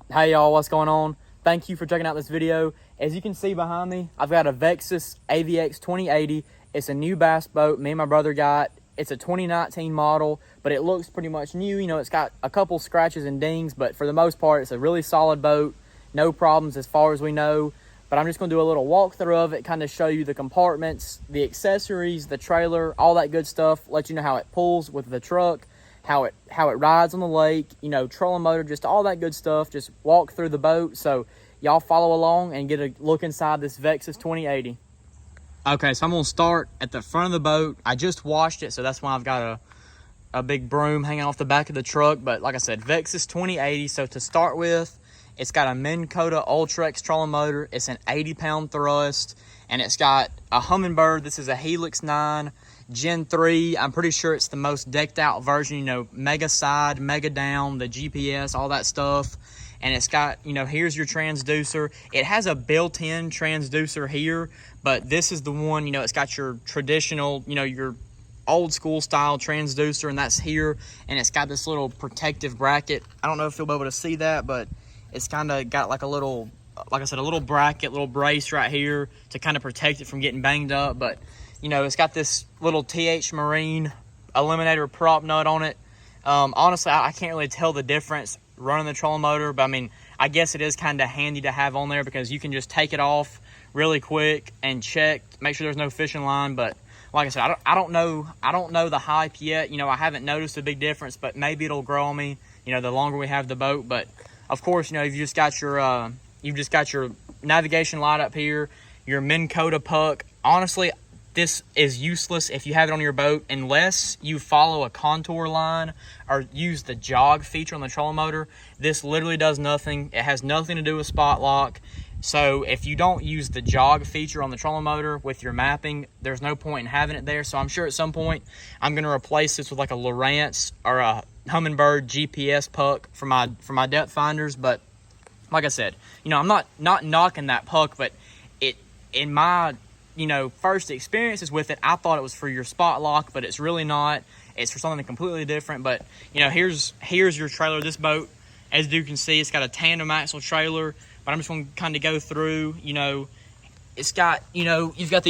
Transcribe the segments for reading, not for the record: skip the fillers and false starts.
Hey y'all, what's going on? Thank you for checking out this video. As you can see behind me, I've got a Vexus AVX 2080. It's a new bass boat me and my brother got. It's a 2019 model, but it looks pretty much new. You know, it's got a couple scratches and dings, but for the most part, it's a really solid boat. No problems as far as we know. But I'm just gonna do a little walkthrough of it, kind of show you the compartments, the accessories, the trailer, all that good stuff, let you know how it pulls with the truck, how it rides on the lake, you know, trolling motor, just all that good stuff. Just walk through the boat. So y'all follow along and get a look inside this Vexus 2080. Okay, so I'm gonna start at the front of the boat. I just washed it, so that's why I've got a big broom hanging off the back of the truck. But like I said, Vexus 2080. So to start with, it's got a Minn Kota Ultrex trolling motor. It's an 80-pound thrust, and it's got a Humminbird. This is a Helix 9 Gen 3. I'm pretty sure it's the most decked out version, you know, mega side, mega down, the GPS, all that stuff. And it's got, you know, here's your transducer. It has a built-in transducer here, but this is the one, you know, it's got your traditional, you know, your old school style transducer, and that's here. And it's got this little protective bracket. I don't know if you'll be able to see that, but it's kind of got like a little, like I said, a little bracket, little brace right here to kind of protect it from getting banged up. But you know, it's got this little TH Marine eliminator prop nut on it. Honestly, I can't really tell the difference running the trolling motor, but I mean, I guess it is kind of handy to have on there because you can just take it off really quick and check, make sure there's no fishing line. But like I said, I don't know the hype yet. You know, I haven't noticed a big difference, but maybe it'll grow on me, you know, the longer we have the boat. But of course, you know, you've just got your navigation light up here, your Minn Kota puck. Honestly, this is useless if you have it on your boat unless you follow a contour line or use the jog feature on the trolling motor. This literally does nothing. It has nothing to do with spot lock. So if you don't use the jog feature on the trolling motor with your mapping, there's no point in having it there. So I'm sure at some point I'm going to replace this with like a Lowrance or a Humminbird GPS puck for my depth finders. But like I said, you know, I'm not knocking that puck, but in my, you know, first experiences with it, I thought it was for your spot lock, but it's really not. It's for something completely different. But you know, here's your trailer. This boat, as you can see, it's got a tandem axle trailer. But I'm just going to kind of go through. You know, it's got, you know, you got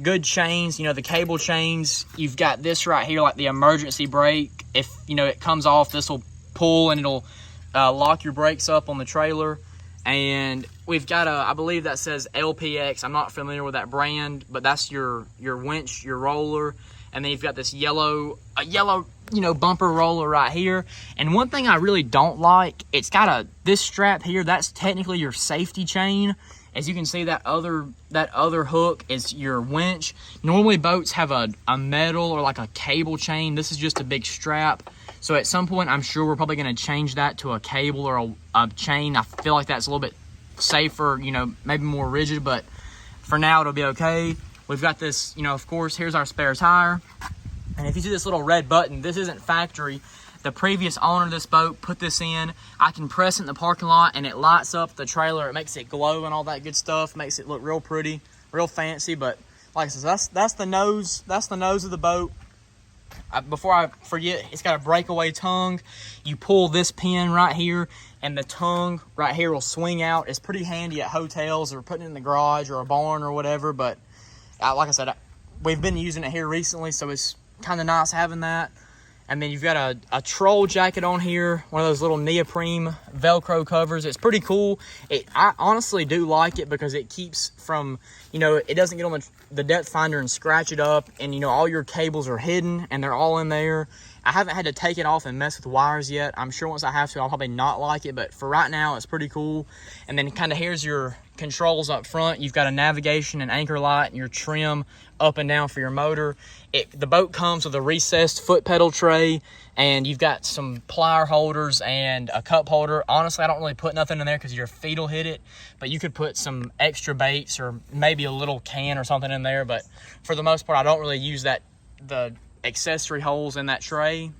good chains. You know, the cable chains. You've got this right here, like the emergency brake. If you know it comes off, this will pull and it'll lock your brakes up on the trailer. And we've got I believe that says LPX. I'm not familiar with that brand, but that's your winch, your roller. And then you've got this yellow, you know, bumper roller right here. And one thing I really don't like, it's got this strap here, that's technically your safety chain. As you can see, that other hook is your winch. Normally boats have a metal or like a cable chain. This is just a big strap. So at some point, I'm sure we're probably going to change that to a cable or a chain. I feel like that's a little bit safer, you know, maybe more rigid, but for now it'll be okay. We've got this, you know, of course, here's our spare tire. And if you see this little red button, this isn't factory. The previous owner of this boat put this in. I can press it in the parking lot and it lights up the trailer. It makes it glow and all that good stuff. Makes it look real pretty, real fancy. But like I said, that's the nose. That's the nose of the boat. Before I forget, it's got a breakaway tongue. You pull this pin right here and the tongue right here will swing out. It's pretty handy at hotels or putting it in the garage or a barn or whatever. But like I said, we've been using it here recently, so it's kind of nice having that. And then you've got a troll jacket on here, one of those little neoprene Velcro covers. It's pretty cool. I honestly do like it because it keeps from, you know, it doesn't get on the depth finder and scratch it up. And, you know, all your cables are hidden and they're all in there. I haven't had to take it off and mess with wires yet. I'm sure once I have to, I'll probably not like it. But for right now, it's pretty cool. And then kind of here's your controls up front. You've got a navigation and anchor light and your trim up and down for your motor. The boat comes with a recessed foot pedal tray, and you've got some plier holders and a cup holder. Honestly, I don't really put nothing in there because your feet will hit it, but you could put some extra baits or maybe a little can or something in there. But for the most part, I don't really use the accessory holes in that tray.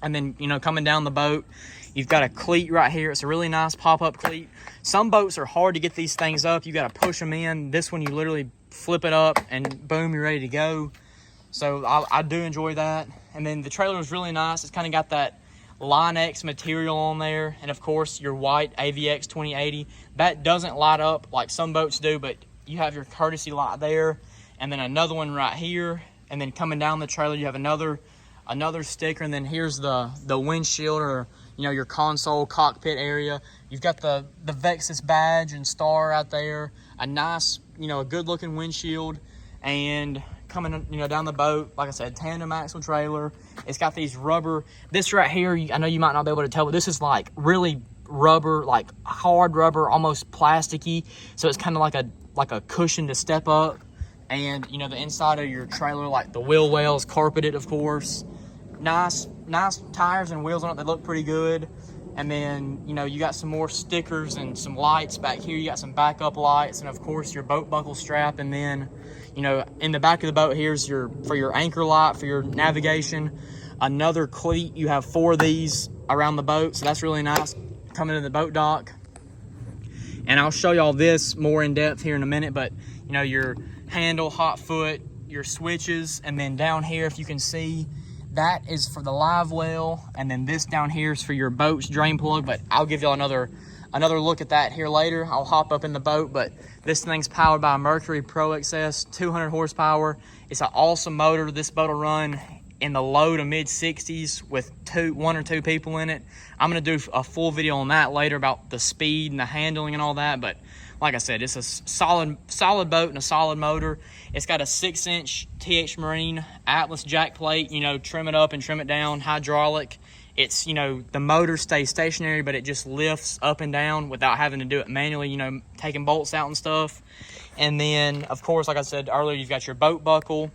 And then, you know, coming down the boat, you've got a cleat right here. It's a really nice pop-up cleat. Some boats are hard to get these things up. You got to push them in. This one, you literally flip it up and boom, you're ready to go. So I do enjoy that. And then the trailer is really nice. It's kind of got that Line X material on there, and of course your white AVX 2080. That doesn't light up like some boats do, but you have your courtesy light there, and then another one right here, and then coming down the trailer you have another sticker, and then here's the windshield, or your console cockpit area. You've got the Vexus badge and star out there, a nice a good looking windshield, and coming down the boat, like I said, tandem axle trailer. It's got these rubber, this right here, I know you might not be able to tell, but this is like really rubber, like hard rubber, almost plasticky, so it's kind of like a cushion to step up. And the inside of your trailer, like the wheel wells, carpeted, of course. Nice tires and wheels on it. They look pretty good. And then you got some more stickers and some lights back here. You got some backup lights, and of course your boat buckle strap. And then in the back of the boat, here's for your anchor light for your navigation. Another cleat. You have 4 of these around the boat, so that's really nice coming to the boat dock. And I'll show y'all this more in depth here in a minute, but your handle, hot foot, your switches, and then down here, if you can see, that is for the live well, and then this down here is for your boat's drain plug. But I'll give y'all another look at that here later. I'll hop up in the boat, but this thing's powered by a Mercury Pro XS, 200 horsepower. It's an awesome motor. This boat will run in the low to mid 60s with 1 or 2 people in it. I'm gonna do a full video on that later about the speed and the handling and all that, but like I said, it's a solid boat and a solid motor. It's got a 6-inch TH Marine Atlas jack plate, trim it up and trim it down, hydraulic. It's, the motor stays stationary, but it just lifts up and down without having to do it manually, taking bolts out and stuff. And then, of course, like I said earlier, you've got your boat buckle.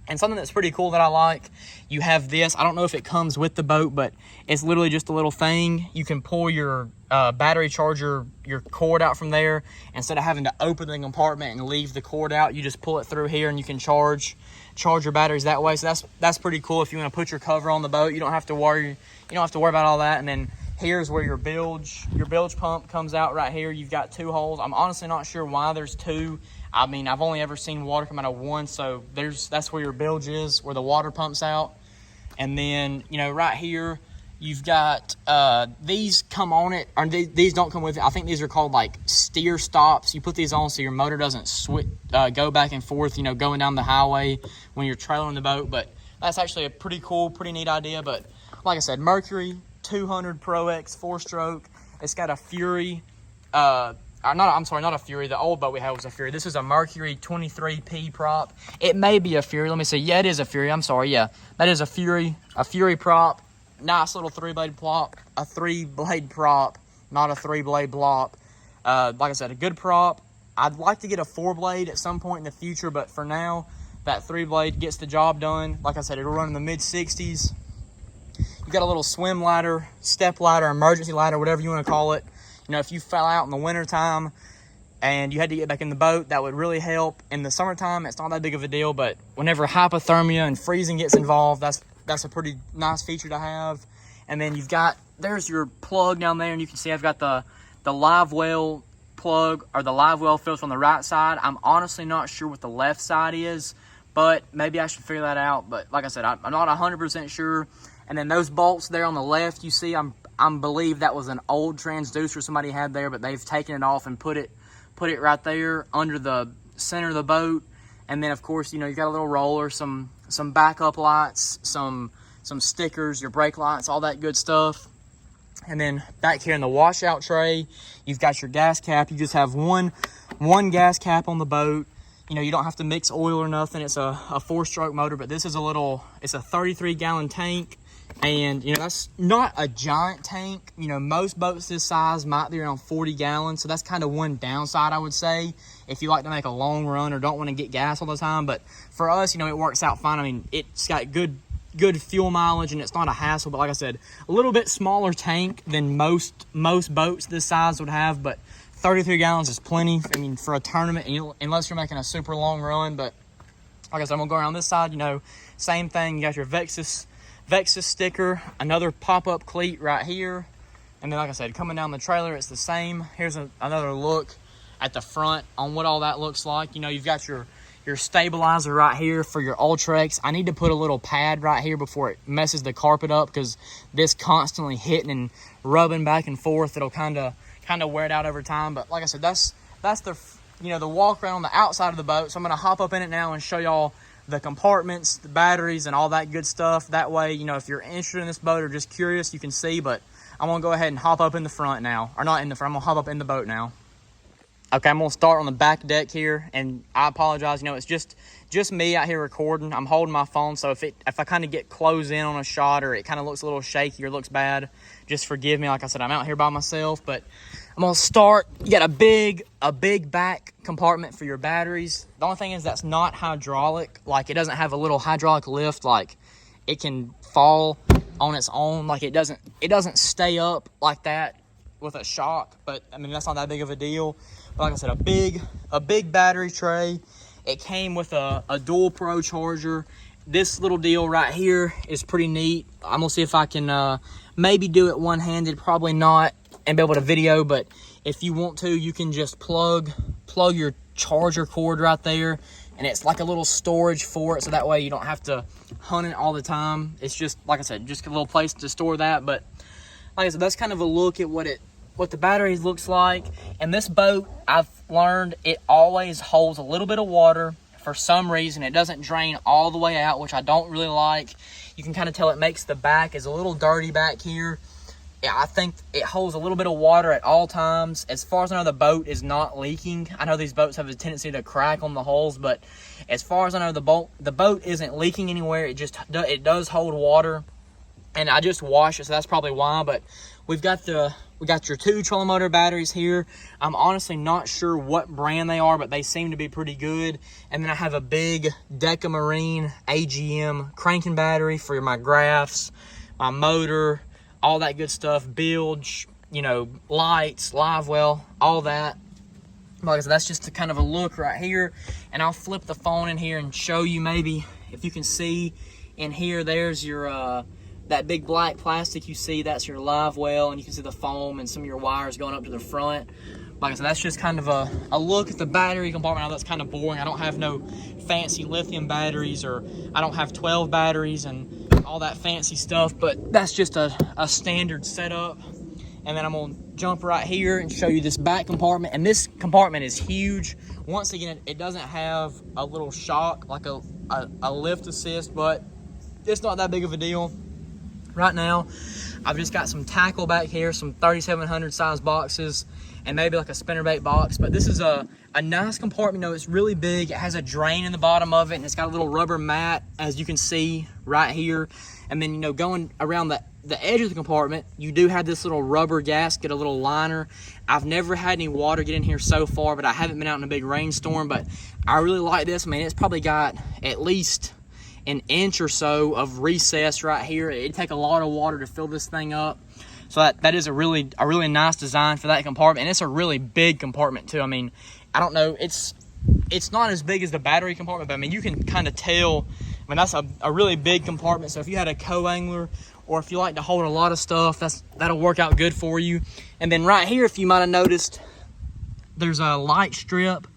And something that's pretty cool that I like, you have this. I don't know if it comes with the boat, but it's literally just a little thing. You can pull your battery charger, your cord out from there. Instead of having to open the compartment and leave the cord out, you just pull it through here and you can charge your batteries that way. So that's pretty cool. If you want to put your cover on the boat, you don't have to worry about all that. And then here's where your bilge pump comes out right here. You've got 2 holes. I'm honestly not sure why there's 2. I mean, I've only ever seen water come out of 1, so that's where your bilge is, where the water pumps out. And then, right here, you've got these come on it, or these don't come with it. I think these are called like steer stops. You put these on so your motor doesn't go back and forth, going down the highway when you're trailering the boat. But that's actually a pretty cool, pretty neat idea. But like I said, Mercury 200 Pro X 4-stroke. It's got a Fury. Not a Fury. The old boat we had was a Fury. This is a Mercury 23P prop. It may be a Fury. Let me see. Yeah, it is a Fury. I'm sorry. Yeah, that is a Fury prop. Nice little 3-blade prop. A 3-blade prop, not a 3-blade blop. Like I said, a good prop. I'd like to get a 4-blade at some point in the future, but for now, that 3-blade gets the job done. Like I said, it'll run in the mid 60s. You got a little swim ladder, step ladder, emergency ladder, whatever you want to call it. If you fell out in the wintertime and you had to get back in the boat, that would really help. In the summertime, it's not that big of a deal, but whenever hypothermia and freezing gets involved, that's a pretty nice feature to have. And then there's your plug down there, and you can see I've got the live well plug, or the live well filter on the right side. I'm honestly not sure what the left side is, but maybe I should figure that out. But like I said, I'm not 100% sure. And then those bolts there on the left, you see, I believe that was an old transducer somebody had there, but they've taken it off and put it right there under the center of the boat. And then of course, you got a little roller, some backup lights, some stickers, your brake lights, all that good stuff. And then back here in the washout tray, you've got your gas cap. You just have one gas cap on the boat. You don't have to mix oil or nothing. It's a 4-stroke motor, but this is it's a 33-gallon tank. And, that's not a giant tank. Most boats this size might be around 40 gallons. So that's kind of one downside, I would say, if you like to make a long run or don't want to get gas all the time. But for us, it works out fine. I mean, it's got good fuel mileage, and it's not a hassle. But like I said, a little bit smaller tank than most boats this size would have. But 33 gallons is plenty, I mean, for a tournament, unless you're making a super long run. But like I said, I'm going to go around this side, same thing. You got your Vexus sticker, another pop-up cleat right here. And then, like I said, coming down the trailer, it's the same. Here's another look at the front on what all that looks like. You've got your stabilizer right here for your Ultrex. I need to put a little pad right here before it messes the carpet up, because this constantly hitting and rubbing back and forth, it'll kind of wear it out over time. But like I said, that's the, you know, the walk around on the outside of the boat. So I'm going to hop up in it now and show y'all the compartments, the batteries, and all that good stuff. That way, you know, if you're interested in this boat or just curious, you can see. But I'm going to go ahead and hop up in the front now. Or not in the front, I'm going to hop up in the boat now. Okay, I'm going to start on the back deck here, and I apologize. You know, it's just me out here recording. I'm holding my phone, so if I kind of get close in on a shot, or it kind of looks a little shaky or looks bad, just forgive me. Like I said, I'm out here by myself. But I'm going to start. You got a big back compartment for your batteries. The only thing is that's not hydraulic. Like, it doesn't have a little hydraulic lift. Like, it can fall on its own. Like, it doesn't stay up like that with a shock. But I mean, that's not that big of a deal. But like I said, a big battery tray. It came with a dual pro charger. This little deal right here is pretty neat. I'm gonna see if I can maybe do it one-handed, probably not, and be able to video. But if you want to, you can just plug your charger cord right there, and it's like a little storage for it, so that way you don't have to hunt it all the time. It's just, like I said, just a little place to store that. But like I said, that's kind of a look at what the batteries looks like. And this boat, I've learned, it always holds a little bit of water. For some reason, it doesn't drain all the way out, which I don't really like. You can kind of tell it makes the back is a little dirty back here. Yeah, I think it holds a little bit of water at all times. As far as I know, the boat is not leaking. I know these boats have a tendency to crack on the hulls, but as far as I know, the boat isn't leaking anywhere. It does hold water, and I just washed it, so that's probably why. But we got your two trolling motor batteries here. I'm honestly not sure what brand they are, but they seem to be pretty good. And then I have a big Deca Marine AGM cranking battery for my graphs, my motor, all that good stuff, bilge, you know, lights, live well, all that. Like I said, that's just kind of a look right here. And I'll flip the phone in here and show you, maybe if you can see in here, there's your that big black plastic you see, that's your live well, and you can see the foam and some of your wires going up to the front. Like I said, that's just kind of a look at the battery compartment. Now, that's kind of boring. I don't have no fancy lithium batteries, or I don't have 12 batteries and all that fancy stuff, but that's just a standard setup. And then I'm gonna jump right here and show you this back compartment. And this compartment is huge. Once again, it doesn't have a little shock, like a lift assist, but it's not that big of a deal. Right now, I've just got some tackle back here, some 3700 size boxes, and maybe like a spinnerbait box. But this is a nice compartment. You know, it's really big. It has a drain in the bottom of it, and it's got a little rubber mat, as you can see right here. And then, you know, going around the edge of the compartment, you do have this little rubber gasket, a little liner. I've never had any water get in here so far, but I haven't been out in a big rainstorm. But I really like this. I mean, it's probably got at least an inch or so of recess right here. It'd take a lot of water to fill this thing up. So that is a really nice design for that compartment. And it's a really big compartment too. I mean, I don't know, it's not as big as the battery compartment, but I mean, you can kind of tell. I mean, that's a really big compartment. So if you had a co-angler, or if you like to hold a lot of stuff, that'll work out good for you. And then right here, if you might have noticed, there's a light strip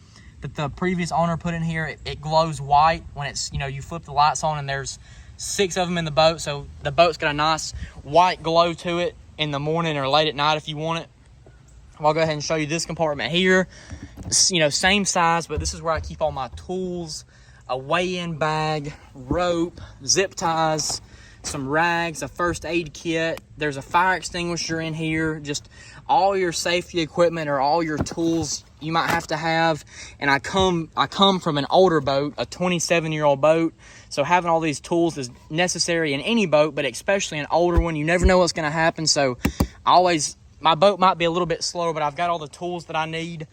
that the previous owner put in here. It glows white when it's, you know, you flip the lights on, and there's 6 of them in the boat. So the boat's got a nice white glow to it in the morning or late at night if you want it. I'll go ahead and show you this compartment here. It's, you know, same size, but this is where I keep all my tools, a weigh-in bag, rope, zip ties, some rags, a first aid kit. There's a fire extinguisher in here, just all your safety equipment or all your tools you might have to have. And I come from an older boat, a 27-year-old boat, so having all these tools is necessary in any boat, but especially an older one. You never know what's going to happen. So my boat might be a little bit slower, but I've got all the tools that I need.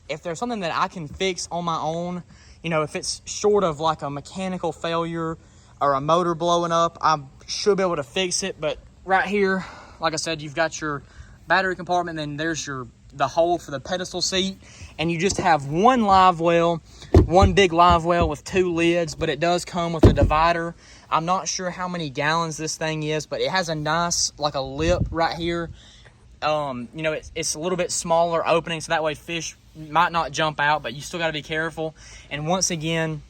If there's something that I can fix on my own, you know, if it's short of like a mechanical failure or a motor blowing up, I should be able to fix it. But right here, like I said, you've got your battery compartment, and then there's the hole for the pedestal seat, and you just have one big live well with 2 lids, but it does come with a divider. I'm not sure how many gallons this thing is, but it has a nice, like a lip right here. You know, it's a little bit smaller opening, so that way fish might not jump out, but you still got to be careful. And once again,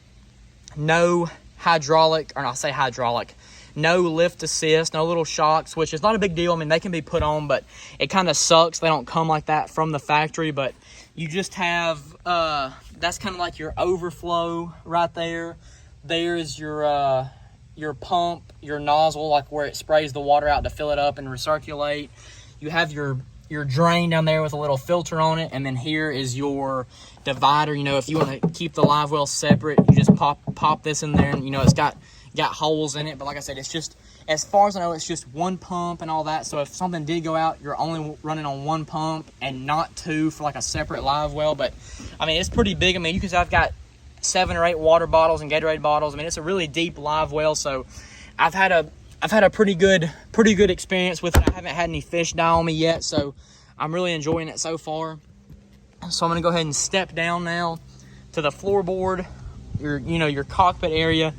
no hydraulic, or I'll say hydraulic, no lift assist, no little shocks, which is not a big deal. I mean, they can be put on, but it kind of sucks. They don't come like that from the factory, but you just have, that's kind of like your overflow right there. There is your pump, your nozzle, like where it sprays the water out to fill it up and recirculate. You have your drain down there with a little filter on it, and then here is your divider. You know, if you want to keep the live well separate, you just pop this in there, and you know it's got holes in it. But like I said, it's just, as far as I know, it's just one pump and all that. So if something did go out, you're only running on one pump and not two for like a separate live well. But I mean, it's pretty big. I mean, you can see I've got 7 or 8 water bottles and Gatorade bottles. I mean, it's a really deep live well. So I've had a pretty good experience with it. I haven't had any fish die on me yet, so I'm really enjoying it so far. So I'm gonna go ahead and step down now to the floorboard, your cockpit area.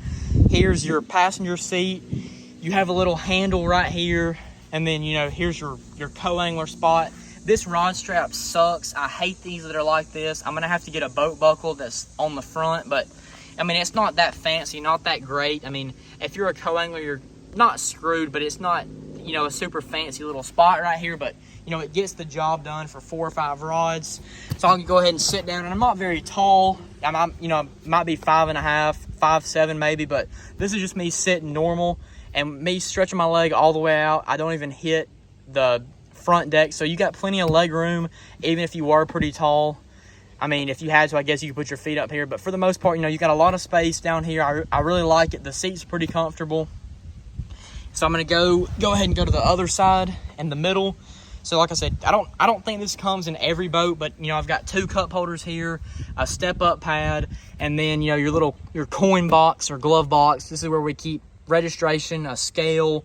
Here's your passenger seat. You have a little handle right here, and then here's your co-angler spot. This rod strap sucks. I hate these that are like this. I'm gonna have to get a boat buckle that's on the front, but I mean, it's not that fancy, not that great. I mean, if you're a co-angler, you're not screwed, but it's not a super fancy little spot right here, but it gets the job done for 4 or 5 rods. So I'll go ahead and sit down, and I'm not very tall. I'm might be 5'5", 5'7" maybe, but this is just me sitting normal and me stretching my leg all the way out. I don't even hit the front deck, so you got plenty of leg room even if you were pretty tall. I mean, if you had to, I guess you could put your feet up here, but for the most part, you got a lot of space down here. I really like it. The seat's pretty comfortable. So I'm gonna go ahead and go to the other side in the middle. So like I said, I don't think this comes in every boat, but I've got 2 cup holders here, a step up pad, and then your coin box or glove box. This is where we keep registration, a scale,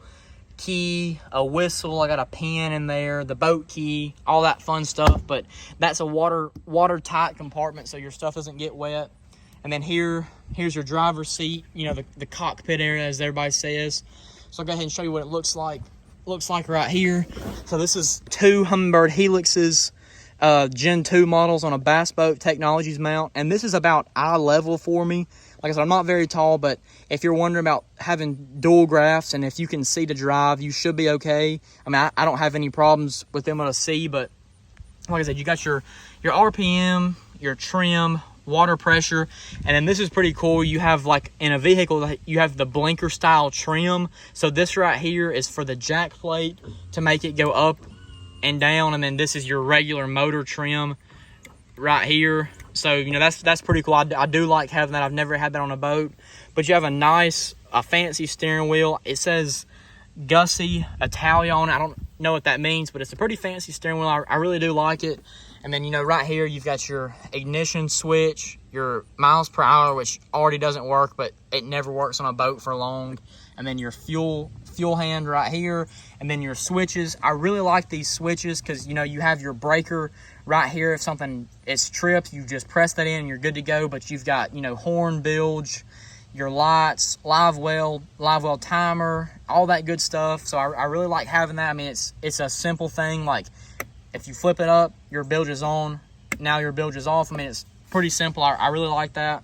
key, a whistle. I got a pen in there, the boat key, all that fun stuff. But that's a watertight compartment, so your stuff doesn't get wet. And then here's your driver's seat, the cockpit area, as everybody says. So I'll go ahead and show you what it looks like right here. So this is 2 Humminbird Helixes, Gen 2 models on a Bass Boat Technologies mount, and this is about eye level for me. Like I said, I'm not very tall, but if you're wondering about having dual grafts and if you can see to drive, you should be okay. I mean, I don't have any problems with them on a C, but like I said, you got your RPM, your trim, water pressure, and then this is pretty cool. You have, like in a vehicle, you have the blinker style trim. So this right here is for the jack plate to make it go up and down, and then this is your regular motor trim right here. So that's pretty cool. I do like having that. I've never had that on a boat, but you have a fancy steering wheel. It says Gussie Italian. I don't know what that means, but it's a pretty fancy steering wheel. I really do like it. And then, right here, you've got your ignition switch, your miles per hour, which already doesn't work, but it never works on a boat for long. And then your fuel hand right here, and then your switches. I really like these switches because, you have your breaker right here. If something is tripped, you just press that in and you're good to go. But you've got, horn, bilge, your lights, live well timer, all that good stuff. So I really like having that. I mean, it's a simple thing. Like, if you flip it up, your bilge is on. Now your bilge is off. I mean, it's pretty simple. I really like that.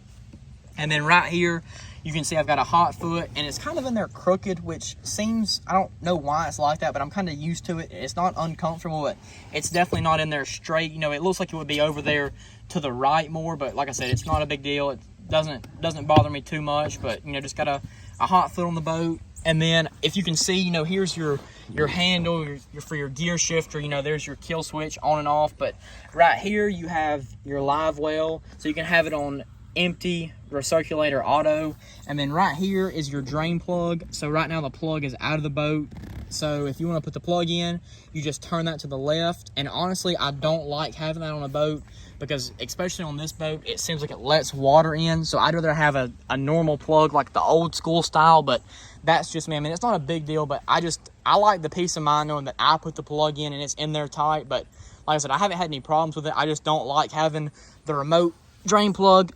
And then right here, you can see I've got a hot foot, and it's kind of in there crooked, which seems, I don't know why it's like that, but I'm kind of used to it. It's not uncomfortable, but it's definitely not in there straight. It looks like it would be over there to the right more, but like I said, it's not a big deal. It doesn't bother me too much, but just got a hot foot on the boat. And then if you can see, here's your handle for your gear shifter. There's your kill switch on and off. But right here you have your live well, so you can have it on empty, recirculator, auto. And then right here is your drain plug. So right now the plug is out of the boat. So if you want to put the plug in, you just turn that to the left. And honestly, I don't like having that on a boat because, especially on this boat, it seems like it lets water in. So I'd rather have a normal plug, like the old school style. But that's just me. I mean, it's not a big deal, but I like the peace of mind knowing that I put the plug in and it's in there tight. But like I said, I haven't had any problems with it. I just don't like having the remote drain plug.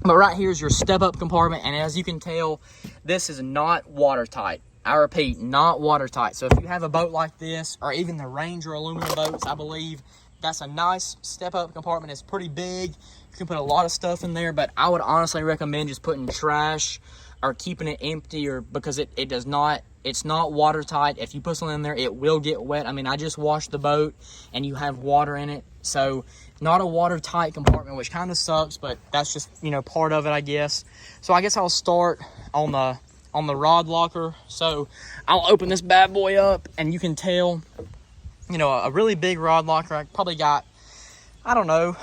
But right here's your step-up compartment, and as you can tell, this is not watertight. I repeat, not watertight. So if you have a boat like this, or even the Ranger aluminum boats, I believe That's a nice step-up compartment. It's pretty big. You can put a lot of stuff in there, but I would honestly recommend just putting trash or keeping it empty, or because it does not, it's not watertight. If you put something in there, it will get wet. I mean, I just washed the boat and you have water in it. So not a watertight compartment, which kind of sucks, but that's just, you know, part of it, I guess. So I guess I'll start on the rod locker. So I'll open this bad boy up and you can tell, you know, a really big rod locker. I probably got, I don't know,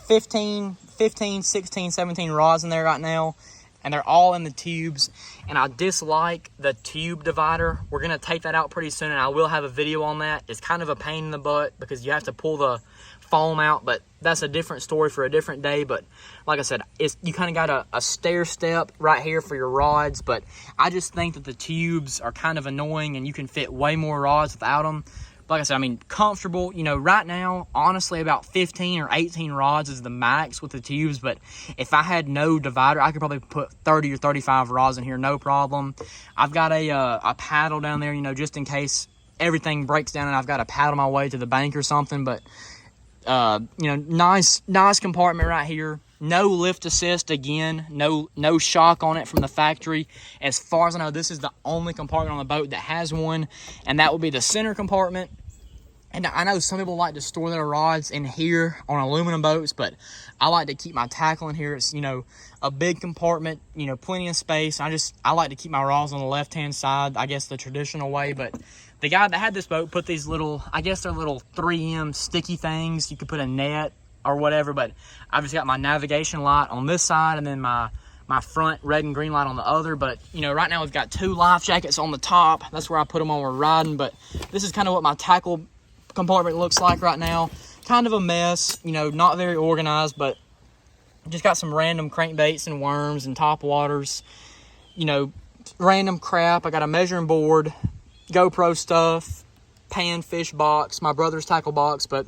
15, 16, 17 rods in there right now. And they're all in the tubes. And I dislike the tube divider. We're going to take that out pretty soon, and I will have a video on that. It's kind of a pain in the butt because you have to pull the foam out, but that's a different story for a different day. But like I said, you kind of got a stair step right here for your rods, but I just think that the tubes are kind of annoying and you can fit way more rods without them. Like I said, I mean, comfortable, you know, right now, honestly, about 15 or 18 rods is the max with the tubes. But if I had no divider, I could probably put 30 or 35 rods in here, no problem. I've got a paddle down there, you know, just in case everything breaks down and I've got to paddle my way to the bank or something. But, you know, nice compartment right here. No lift assist, again, no shock on it from the factory. As far as I know, this is the only compartment on the boat that has one, and that will be the center compartment. And I know some people like to store their rods in here on aluminum boats, but I like to keep my tackle in here. It's, you know, a big compartment, you know, plenty of space. I like to keep my rods on the left-hand side, I guess the traditional way. But the guy that had this boat put these little, I guess they're little 3M sticky things. You could put a net or whatever, but I've just got my navigation light on this side and then my front red and green light on the other. But, you know, right now we've got 2 life jackets on the top. That's where I put them when we're riding. But this is kind of what my tackle compartment looks like right now. Kind of a mess, you know, not very organized, but just got some random crankbaits and worms and top waters, you know, random crap. I got a measuring board, GoPro stuff, panfish box, my brother's tackle box. But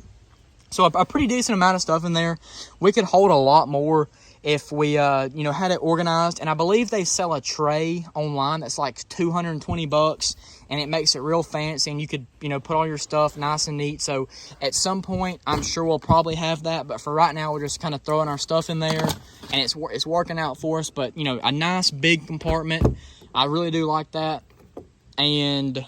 so a pretty decent amount of stuff in there. We could hold a lot more if we, you know, had it organized. And I believe they sell a tray online that's like 220 bucks, and it makes it real fancy, and you could, you know, put all your stuff nice and neat. So at some point, I'm sure we'll probably have that. But for right now, we're just kind of throwing our stuff in there, and it's working out for us. But, you know, a nice big compartment. I really do like that. And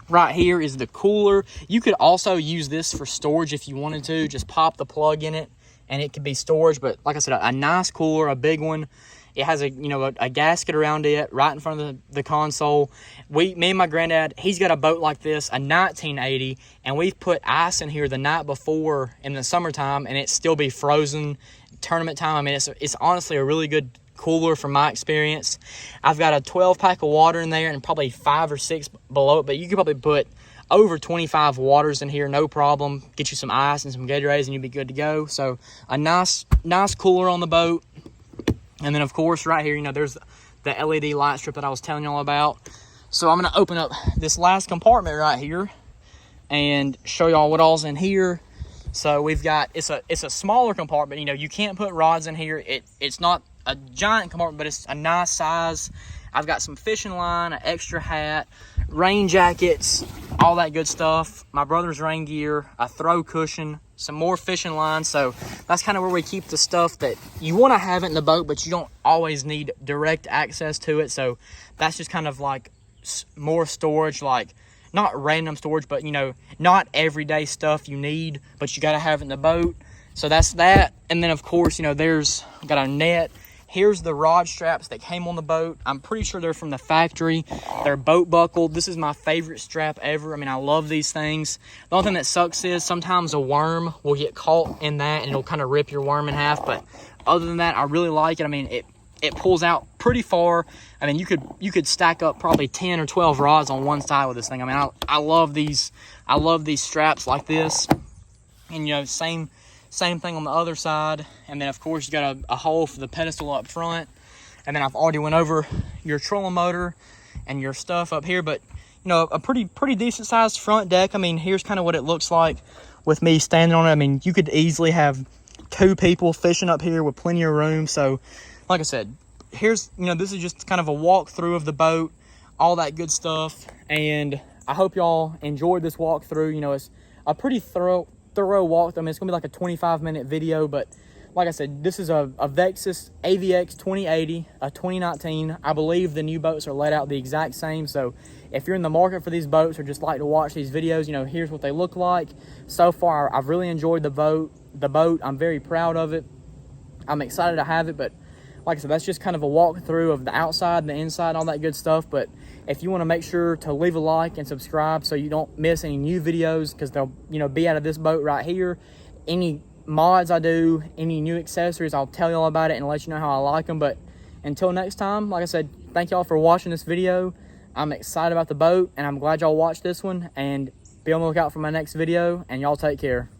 right here is the cooler. You could also use this for storage if you wanted to. Just pop the plug in it and it could be storage. But like I said, a nice cooler, a big one. It has a, you know, a gasket around it right in front of the console. Me and my granddad, he's got a boat like this, a 1980, and we've put ice in here the night before in the summertime, and it still be frozen tournament time. I mean, it's honestly a really good cooler from my experience. I've got a 12-pack of water in there and probably 5 or 6 below it, but you could probably put over 25 waters in here, no problem. Get you some ice and some Gatorades and you'll be good to go. So a nice cooler on the boat. And then, of course, right here, you know, there's the LED light strip that I was telling y'all about. So I'm going to open up this last compartment right here and show y'all what all's in here. So we've got, it's a smaller compartment. You know, you can't put rods in here. It's not a giant compartment, but it's a nice size. I've got some fishing line, an extra hat, rain jackets, all that good stuff. My brother's rain gear, a throw cushion, some more fishing line. So that's kind of where we keep the stuff that you want to have it in the boat, but you don't always need direct access to it. So that's just kind of like more storage, like not random storage, but, you know, not everyday stuff you need, but you got to have it in the boat. So that's that. And then, of course, you know, there's got a net. Here's the rod straps that came on the boat. I'm pretty sure they're from the factory. They're boat buckled. This is my favorite strap ever. I mean, I love these things. The only thing that sucks is sometimes a worm will get caught in that and it'll kind of rip your worm in half. But other than that, I really like it. I mean, it pulls out pretty far. I mean, you could stack up probably 10 or 12 rods on one side with this thing. I mean, I love these. I love these straps like this. And, you know, same thing on the other side. And then, of course, you got a hole for the pedestal up front. And then I've already went over your trolling motor and your stuff up here. But, you know, a pretty decent sized front deck. I mean, here's kind of what it looks like with me standing on it. I mean, you could easily have 2 people fishing up here with plenty of room. So, like I said, here's, you know, this is just kind of a walkthrough of the boat, all that good stuff. And I hope y'all enjoyed this walkthrough. You know, it's a pretty thorough thorough walkthrough. I mean, it's gonna be like a 25-minute video, but like I said, this is a Vexus AVX 2080, a 2019. I believe the new boats are laid out the exact same. So if you're in the market for these boats or just like to watch these videos, you know, here's what they look like. So far, I've really enjoyed the boat. I'm very proud of it. I'm excited to have it, but like I said, that's just kind of a walkthrough of the outside and the inside, all that good stuff. But if you want to make sure to leave a like and subscribe so you don't miss any new videos, because they'll, you know, be out of this boat right here. Any mods I do, any new accessories, I'll tell you all about it and let you know how I like them. But until next time, like I said, thank y'all for watching this video. I'm excited about the boat, and I'm glad y'all watched this one, and be on the lookout for my next video, and y'all take care.